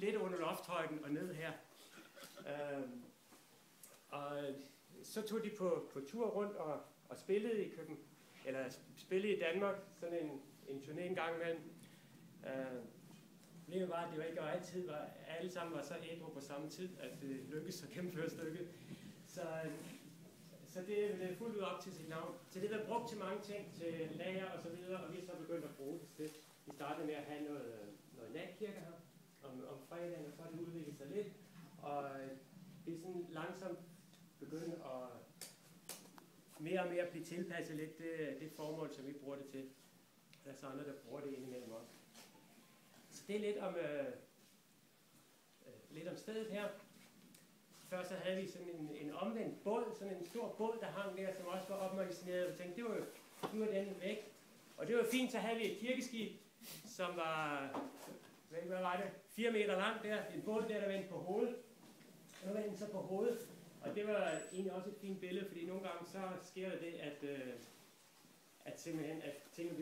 lidt under lofthøjden og ned her. Og så tog de på tur rundt og spillede i København, eller spillede i Danmark, sådan en turné en gang imellem. Problemet var, at det var ikke altid, alle sammen var så ædru på samme tid, at det lykkedes at gennemføre stykket. Så det er fuldt ud op til sit navn. Så det er brugt til mange ting, til lager og så videre, og vi er så begyndt at bruge det til. Vi startede med at have noget natkirke her om fredagen, og så har det udviklet sig lidt. Og det er sådan langsomt begyndt at mere og mere blive tilpasset lidt det formål, som vi bruger det til. Der er så andre, der bruger det indimellem også. Så det er lidt om stedet her. Først så havde vi sådan en omvendt båd, sådan en stor båd, der hang der, som også var opmagasineret. Og tænkte, nu er den væk. Og det var fint, så havde vi et kirkeskib, som var, hvad var det, 4 meter langt der. En båd der vendte på hovedet. Og nu vendte den så på hovedet. Og det var egentlig også et fint billede, fordi nogle gange så sker der det, at simpelthen, at tingene